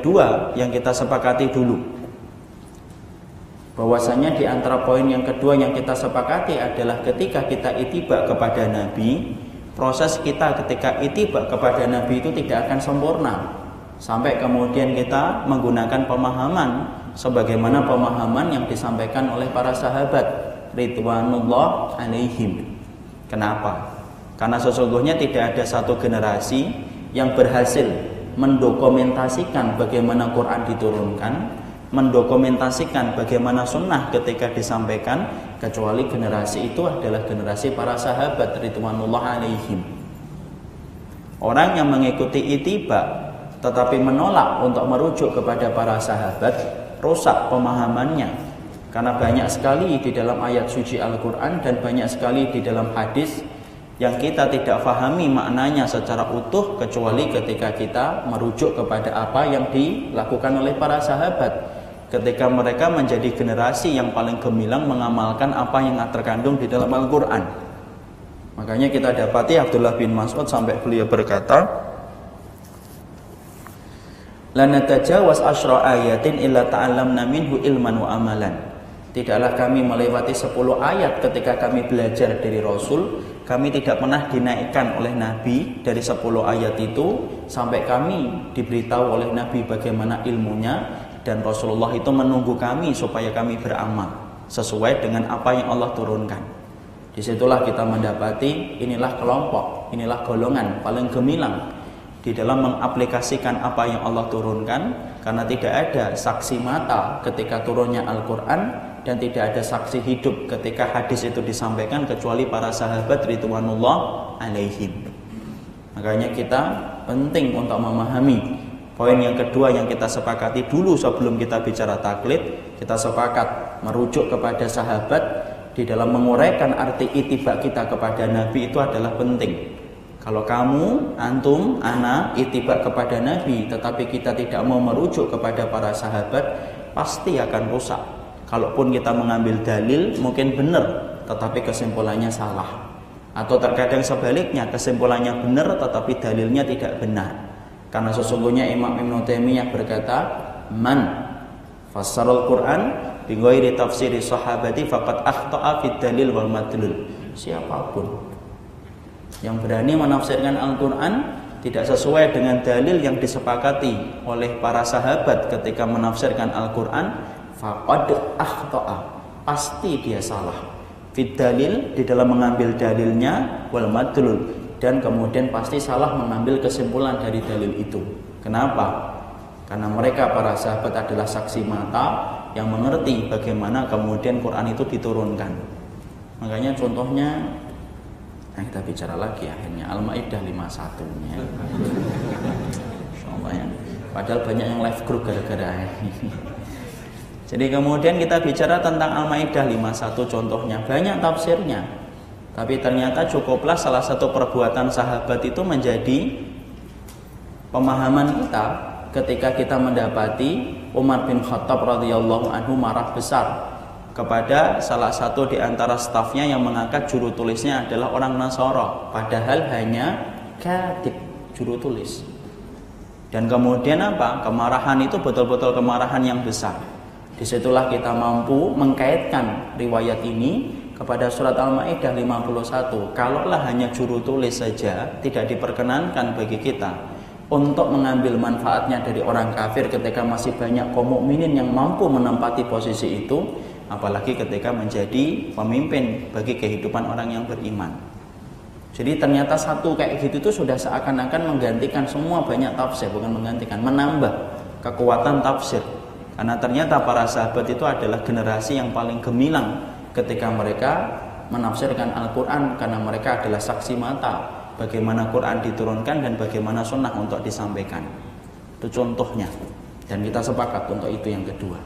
kedua yang kita sepakati dulu, bahwasanya di antara poin yang kedua yang kita sepakati adalah ketika kita ittiba kepada Nabi, proses kita ketika ittiba kepada Nabi itu tidak akan sempurna sampai kemudian kita menggunakan pemahaman sebagaimana pemahaman yang disampaikan oleh para sahabat ridwanullah alaihim. Kenapa? Karena sesungguhnya tidak ada satu generasi yang berhasil mendokumentasikan bagaimana Quran diturunkan, mendokumentasikan bagaimana sunnah ketika disampaikan, kecuali generasi itu adalah generasi para sahabat ridwanullah alaihim. Orang yang mengikuti ittiba tetapi menolak untuk merujuk kepada para sahabat, rusak pemahamannya. Karena banyak sekali di dalam ayat suci Al-Quran dan banyak sekali di dalam hadis yang kita tidak fahami maknanya secara utuh kecuali ketika kita merujuk kepada apa yang dilakukan oleh para sahabat ketika mereka menjadi generasi yang paling gemilang mengamalkan apa yang terkandung di dalam Al-Quran. Makanya kita dapati Abdullah bin Mas'ud sampai beliau berkata, la natajawaz asyra ayatin illa ta'allamna minhu ilman wa amalan. Tidaklah kami melewati 10 ayat ketika kami belajar dari Rasul, kami tidak pernah dinaikkan oleh Nabi dari 10 ayat itu sampai kami diberitahu oleh Nabi bagaimana ilmunya, dan Rasulullah itu menunggu kami supaya kami beramal sesuai dengan apa yang Allah turunkan. Disitulah kita mendapati inilah kelompok, inilah golongan paling gemilang di dalam mengaplikasikan apa yang Allah turunkan, karena tidak ada saksi mata ketika turunnya Al-Quran dan tidak ada saksi hidup ketika hadis itu disampaikan kecuali para sahabat ridwanullah alaihim. Makanya kita penting untuk memahami poin yang kedua yang kita sepakati dulu sebelum kita bicara taklid. Kita sepakat merujuk kepada sahabat di dalam menguraikan arti ittiba kita kepada Nabi itu adalah penting. Kalau kamu, antum, ana ittiba kepada Nabi tetapi kita tidak mau merujuk kepada para sahabat, pasti akan rusak. Kalaupun kita mengambil dalil mungkin benar tetapi kesimpulannya salah, atau terkadang sebaliknya kesimpulannya benar tetapi dalilnya tidak benar. Karena sesungguhnya Imam Ibnu Taimiyah berkata, man fassarul Quran bi ghairi tafsiri sahabati faqad akhta'a fid dalil wal madlul. Siapapun yang berani menafsirkan Al-Quran tidak sesuai dengan dalil yang disepakati oleh para sahabat ketika menafsirkan Al-Quran, faqad akhta'a, pasti dia salah. Fid dalil, di dalam mengambil dalilnya, wal madlul, dan kemudian pasti salah mengambil kesimpulan dari dalil itu. Kenapa? Karena mereka para sahabat adalah saksi mata yang mengerti bagaimana kemudian Quran itu diturunkan. Makanya contohnya, nah kita bicara lagi akhirnya Al-Maidah 51 ya. Insyaallah ya. Padahal banyak yang live group gara-gara ini. Jadi kemudian kita bicara tentang Al-Maidah 51 contohnya, banyak tafsirnya. Tapi ternyata cukuplah salah satu perbuatan sahabat itu menjadi pemahaman kita ketika kita mendapati Umar bin Khattab radhiyallahu anhu marah besar kepada salah satu di antara stafnya yang mengangkat juru tulisnya adalah orang Nasara, padahal hanya katib, juru tulis. Dan kemudian apa? Kemarahan itu betul-betul kemarahan yang besar. Disitulah kita mampu mengkaitkan riwayat ini kepada surat Al-Maidah 51. Kalaulah hanya juru tulis saja tidak diperkenankan bagi kita untuk mengambil manfaatnya dari orang kafir ketika masih banyak kaum mukminin yang mampu menempati posisi itu, apalagi ketika menjadi pemimpin bagi kehidupan orang yang beriman. Jadi ternyata satu kayak gitu itu sudah seakan-akan menggantikan semua banyak tafsir, bukan menggantikan, menambah kekuatan tafsir. Karena ternyata para sahabat itu adalah generasi yang paling gemilang ketika mereka menafsirkan Al-Quran, karena mereka adalah saksi mata bagaimana Quran diturunkan dan bagaimana sunnah untuk disampaikan. Itu contohnya, dan kita sepakat untuk itu yang kedua.